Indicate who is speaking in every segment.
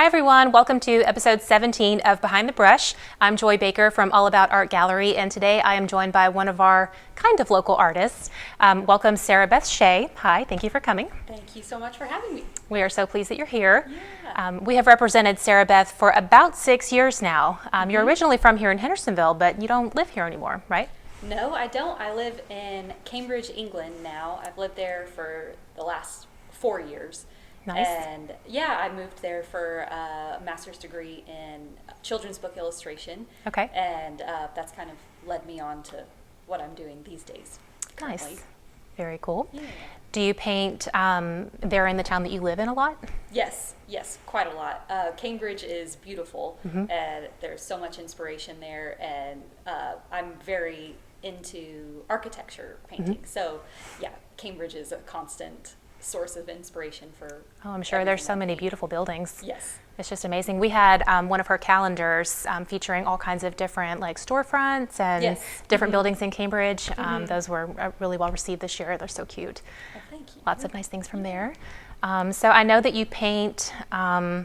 Speaker 1: Hi everyone, welcome to episode 17 of Behind the Brush. I'm Joy Baker from All About Art Gallery, and today I am joined by one of our kind of local artists. Welcome Sarah Beth Hsieh. Hi, thank you for coming.
Speaker 2: Thank you so much for having me.
Speaker 1: We are so pleased that you're here.
Speaker 2: Yeah.
Speaker 1: We have represented Sarah Beth for about 6 years now. You're originally from here in Hendersonville, but you don't live here anymore, right?
Speaker 2: No, I don't. I live in Cambridge, England now. I've lived there for the last 4 years.
Speaker 1: Nice.
Speaker 2: And yeah, I moved there for a master's degree in children's book illustration.
Speaker 1: Okay.
Speaker 2: And that's kind of led me on to what I'm doing these days.
Speaker 1: Nice.
Speaker 2: Currently.
Speaker 1: Very cool.
Speaker 2: Yeah.
Speaker 1: Do you paint there in the town that you live in a lot?
Speaker 2: Yes, quite a lot. Cambridge is beautiful, and there's so much inspiration there, and I'm very into architecture painting. So yeah, Cambridge is a constant source of inspiration for
Speaker 1: I'm sure there's so
Speaker 2: everything I
Speaker 1: many
Speaker 2: paint.
Speaker 1: beautiful buildings.
Speaker 2: Yes.
Speaker 1: It's just amazing. We had one of her calendars featuring all kinds of different like storefronts and
Speaker 2: Yes.
Speaker 1: different buildings in Cambridge. Those were really well received this year. They're so cute.
Speaker 2: Well, thank you.
Speaker 1: Lots of nice things from there. So I know that you paint, a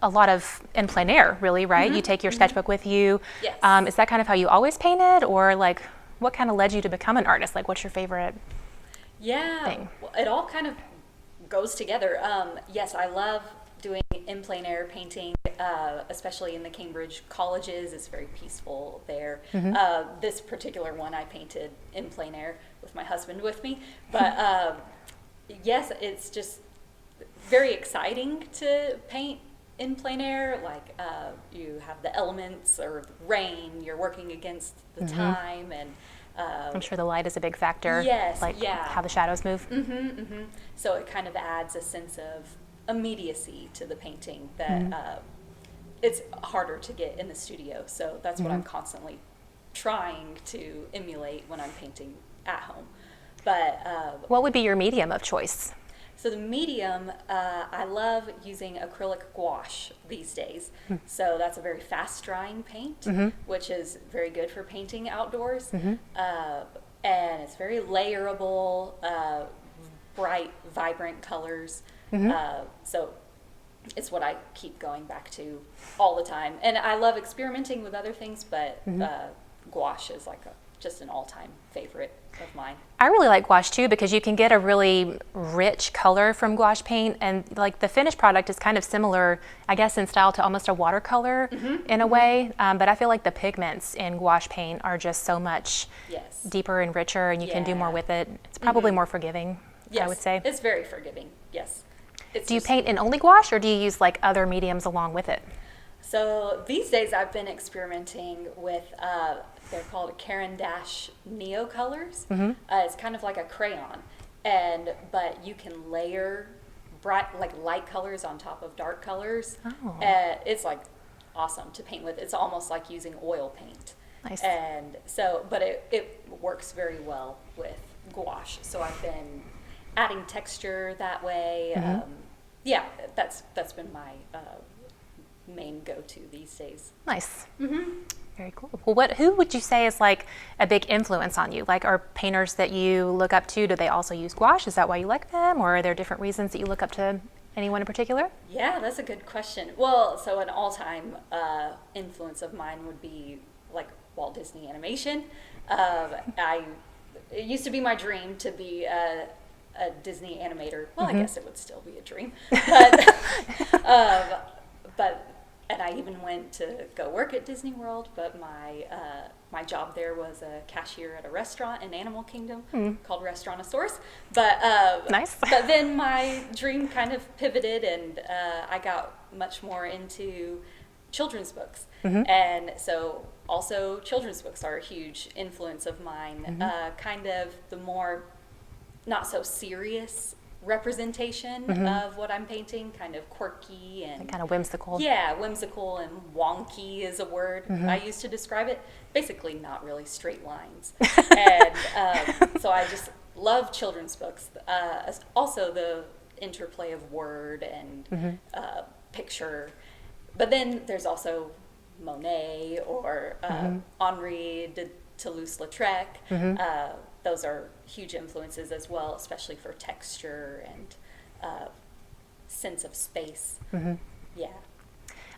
Speaker 1: lot of in plein air, really, right? You take your sketchbook with you.
Speaker 2: Yes.
Speaker 1: Is that kind of how you always painted, or like what kind of led you to become an artist? Like, what's your favorite?
Speaker 2: Yeah,
Speaker 1: thing.
Speaker 2: well, it all kind of goes together. Yes, I love doing in plein air painting, especially in the Cambridge colleges. It's very peaceful there. This particular one I painted in plein air with my husband with me. But yes, it's just very exciting to paint in plein air. Like you have the elements or rain, you're working against the time, and
Speaker 1: I'm sure the light is a big factor.
Speaker 2: Yes,
Speaker 1: Like
Speaker 2: yeah.
Speaker 1: how the shadows move.
Speaker 2: So it kind of adds a sense of immediacy to the painting that it's harder to get in the studio. So that's what I'm constantly trying to emulate when I'm painting at home. But
Speaker 1: What would be your medium of choice?
Speaker 2: so the medium, I love using acrylic gouache these days. So that's a very fast drying paint, which is very good for painting outdoors. And it's very layerable, bright, vibrant colors. So it's what I keep going back to all the time. And I love experimenting with other things, but gouache is like just an all-time favorite of mine.
Speaker 1: I really like gouache too because you can get a really rich color from gouache paint, and like the finished product is kind of similar, I guess, in style to almost a watercolor in a way. But I feel like the pigments in gouache paint are just so much
Speaker 2: Yes.
Speaker 1: deeper and richer, and you can do more
Speaker 2: Yeah.
Speaker 1: with it. It's probably more forgiving,
Speaker 2: Yes,
Speaker 1: I would say.
Speaker 2: it's very forgiving. Yes. It's
Speaker 1: Do you
Speaker 2: just-
Speaker 1: paint in only gouache, or do you use like other mediums along with it?
Speaker 2: So these days I've been experimenting with, they're called Caran d'Ache Neo colors. It's kind of like a crayon, but you can layer bright, like light colors on top of dark colors.
Speaker 1: Oh.
Speaker 2: It's like awesome to paint with. It's almost like using oil paint.
Speaker 1: Nice.
Speaker 2: And so, but it works very well with gouache. So I've been adding texture that way. Yeah, that's been my main go-to these days.
Speaker 1: Nice. Very cool. Well, who would you say is like a big influence on you? Like, are painters that you look up to, do they also use gouache? Is that why you like them, or are there different reasons that you look up to anyone in particular?
Speaker 2: Yeah, that's a good question. Well, so an all-time influence of mine would be like Walt Disney Animation. It used to be my dream to be a Disney animator. Well, I guess it would still be a dream, but and I even went to go work at Disney World, but my job there was a cashier at a restaurant in Animal Kingdom called Restaurantosaurus. But
Speaker 1: Nice.
Speaker 2: But then my dream kind of pivoted, and I got much more into children's books, and so also children's books are a huge influence of mine. Kind of the more not so serious representation of what I'm painting, kind of quirky and
Speaker 1: Kind of whimsical.
Speaker 2: yeah, whimsical and wonky is a word I use to describe it. Basically, not really straight lines. And so I just love children's books. Also, the interplay of word and picture. But then there's also Monet or Henri de Toulouse-Lautrec. Those are huge influences as well, especially for texture and sense of space. Yeah.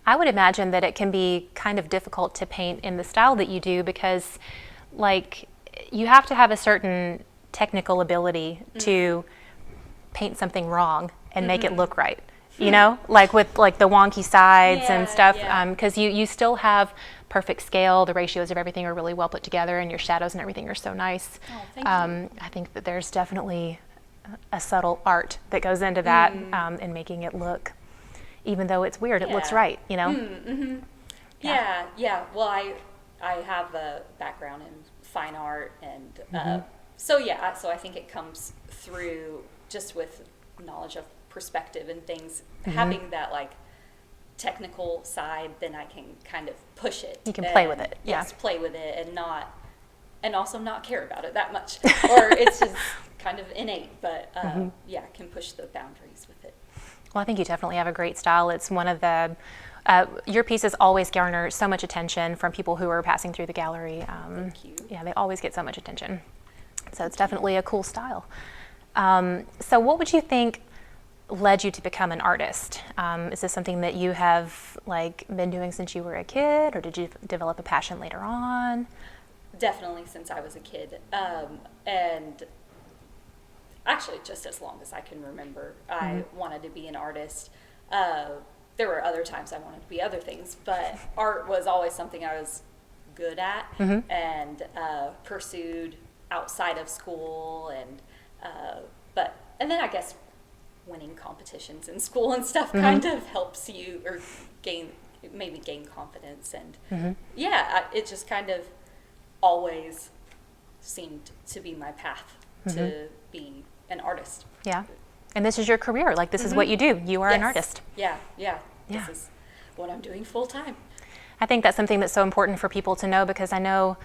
Speaker 1: I would imagine that it can be kind of difficult to paint in the style that you do because, like, you have to have a certain technical ability to paint something wrong and make it look right. You know, like with like the wonky sides and stuff, because you still have perfect scale. The ratios of everything are really well put together, and your shadows and everything are so nice.
Speaker 2: Oh, thank you.
Speaker 1: I think that there's definitely a subtle art that goes into that in making it look. Even though it's weird, it looks right, you know?
Speaker 2: Yeah. Well, I have a background in fine art, and so I think it comes through just with knowledge of perspective and things. Having that like technical side, then I can kind of push it.
Speaker 1: You can play with it.
Speaker 2: Yes, play with it, and also not care about it that much, or it's just kind of innate. But can push the boundaries with it.
Speaker 1: Well, I think you definitely have a great style. It's one of the, your pieces always garner so much attention from people who are passing through the gallery.
Speaker 2: Thank you.
Speaker 1: Yeah, they always get so much attention. So it's definitely a cool style. So what would you think led you to become an artist? Is this something that you have like been doing since you were a kid, or did you develop a passion later on?
Speaker 2: Definitely since I was a kid. And actually just as long as I can remember, I wanted to be an artist. There were other times I wanted to be other things, but art was always something I was good at and pursued outside of school. And then I guess winning competitions in school and stuff kind of helps you, or made me gain confidence. And it just kind of always seemed to be my path to be an artist.
Speaker 1: Yeah. And this is your career. Like, this is what you do. You are an artist.
Speaker 2: Yeah. This is what I'm doing full time.
Speaker 1: I think that's something that's so important for people to know, because I know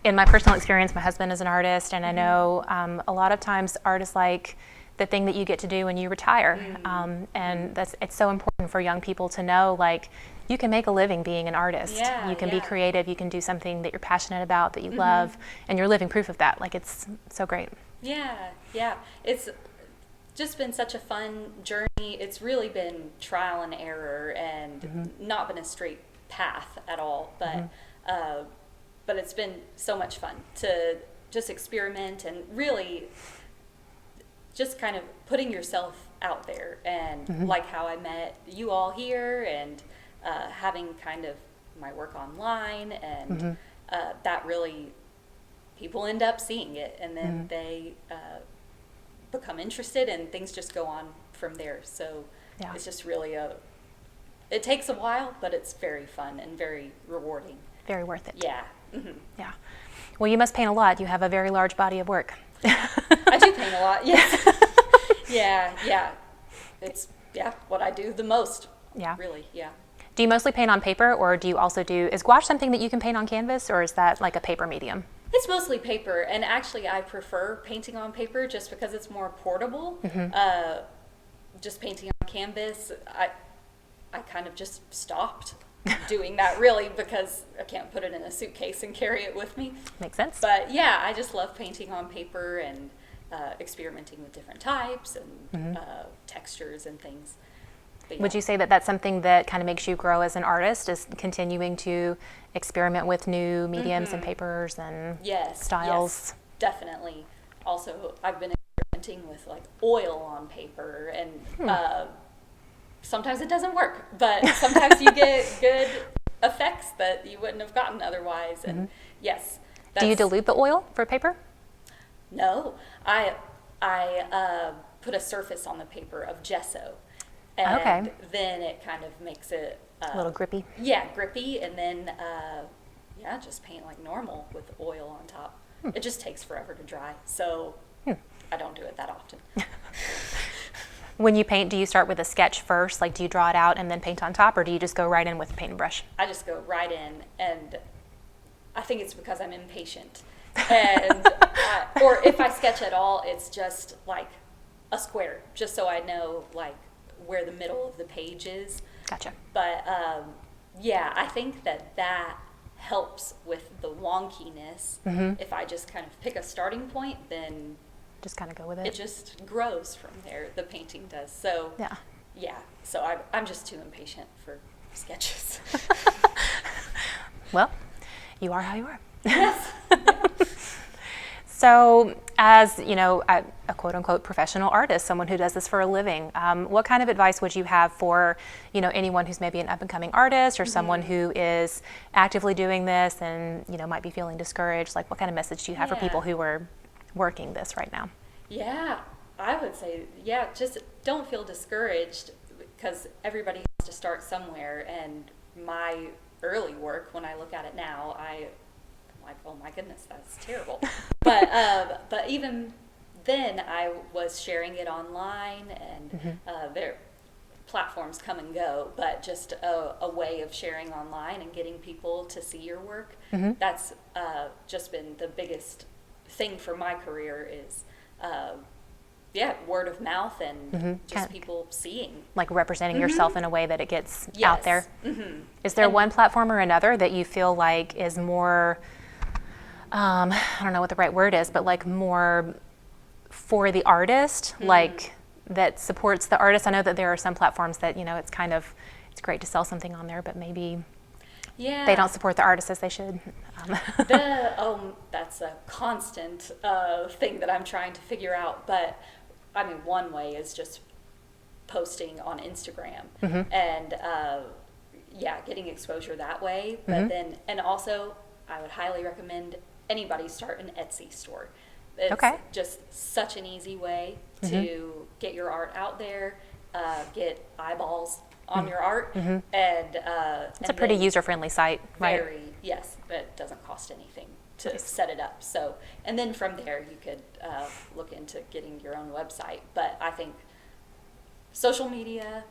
Speaker 1: in my personal experience, my husband is an artist, and I know a lot of times art is like the thing that you get to do when you retire. And it's so important for young people to know, like, you can make a living being an artist. You can be creative. You can do something that you're passionate about, that you love, and you're living proof of that. Like, it's so great.
Speaker 2: Yeah. It's just been such a fun journey. It's really been trial and error, and not been a straight path at all. But it's been so much fun to just experiment and really just kind of putting yourself out there. And like how I met you all here, and having kind of my work online, and that really, people end up seeing it, and then they become interested, and things just go on from there. So it's just really it takes a while, but it's very fun and very rewarding.
Speaker 1: Very worth it.
Speaker 2: Yeah.
Speaker 1: Yeah. Well, you must paint a lot. You have a very large body of work.
Speaker 2: I do paint a lot, yes. Yeah. It's what I do the most.
Speaker 1: Yeah.
Speaker 2: Really, yeah.
Speaker 1: Do you mostly paint on paper, or do you also is gouache something that you can paint on canvas, or is that like a paper medium?
Speaker 2: It's mostly paper, and actually I prefer painting on paper just because it's more portable. Just painting on canvas, I kind of just stopped doing that, really, because I can't put it in a suitcase and carry it with me.
Speaker 1: Makes sense.
Speaker 2: But yeah, I just love painting on paper and experimenting with different types and textures and things.
Speaker 1: Would you say that that's something that kind of makes you grow as an artist, is continuing to experiment with new mediums and papers and styles?
Speaker 2: Yes, definitely. Also, I've been experimenting with like oil on paper, and sometimes it doesn't work, but sometimes you get good effects that you wouldn't have gotten otherwise. And yes.
Speaker 1: Do you dilute the oil for paper?
Speaker 2: No, I put a surface on the paper of gesso. And then it kind of makes it
Speaker 1: a little grippy.
Speaker 2: Yeah, grippy, and then just paint like normal with oil on top. It just takes forever to dry, so I don't do it that often.
Speaker 1: When you paint, do you start with a sketch first? Like, do you draw it out and then paint on top, or do you just go right in with a paint and brush?
Speaker 2: I just go right in, and I think it's because I'm impatient. And or if I sketch at all, it's just like a square, just so I know like where the middle of the page is.
Speaker 1: Gotcha.
Speaker 2: But I think that helps with the wonkiness. If I just kind of pick a starting point, then
Speaker 1: just kind of go with it.
Speaker 2: It just grows from there. The painting does. So yeah, so I'm just too impatient for sketches.
Speaker 1: Well, you are how you are.
Speaker 2: Yes.
Speaker 1: So, as you know, a quote-unquote professional artist, someone who does this for a living, what kind of advice would you have for, you know, anyone who's maybe an up-and-coming artist or someone who is actively doing this and, you know, might be feeling discouraged? Like, what kind of message do you have for people who are working this right now?
Speaker 2: Yeah, I would say, yeah, just don't feel discouraged, because everybody has to start somewhere. And my early work, when I look at it now, I'm like, oh my goodness, that's terrible. But even then, I was sharing it online, and their platforms come and go, but just a way of sharing online and getting people to see your work. That's just been the biggest thing for my career is, word of mouth and just people seeing.
Speaker 1: Like representing yourself in a way that it gets
Speaker 2: Yes.
Speaker 1: out there. Is there one platform or another that you feel like is more, I don't know what the right word is, but like more for the artist, like that supports the artist? I know that there are some platforms that, you know, it's great to sell something on there, but maybe they don't support the artist as they should.
Speaker 2: That's a constant thing that I'm trying to figure out. But I mean, one way is just posting on Instagram and getting exposure that way. But then, and also, I would highly recommend anybody start an Etsy store. It's just such an easy way to get your art out there, get eyeballs on your art, and
Speaker 1: It's a pretty user-friendly site, right?
Speaker 2: Yes, but it doesn't cost anything to set it up. So, and then from there you could look into getting your own website. But I think social media,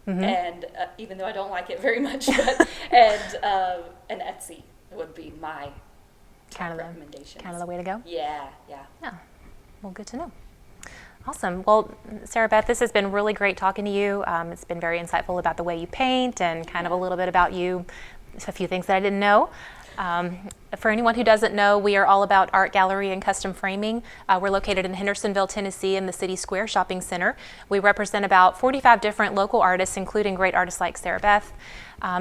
Speaker 2: and even though I don't like it very much, but, and Etsy would be my top recommendations.
Speaker 1: Kind of the way to go?
Speaker 2: Yeah.
Speaker 1: Well, good to know. Awesome. Well, Sarah Beth, this has been really great talking to you. It's been very insightful about the way you paint and kind of a little bit about you, a few things that I didn't know. For anyone who doesn't know, we are all about art gallery and custom framing. We're located in Hendersonville, Tennessee in the City Square Shopping Center. We represent about 45 different local artists, including great artists like Sarah Beth.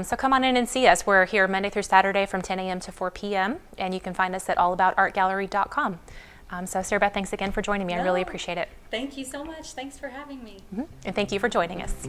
Speaker 1: So come on in and see us. We're here Monday through Saturday from 10 a.m. to 4 p.m. and you can find us at allaboutartgallery.com. So Sarah Beth, thanks again for joining me. I really appreciate it.
Speaker 2: Thank you so much. Thanks for having me.
Speaker 1: And thank you for joining us.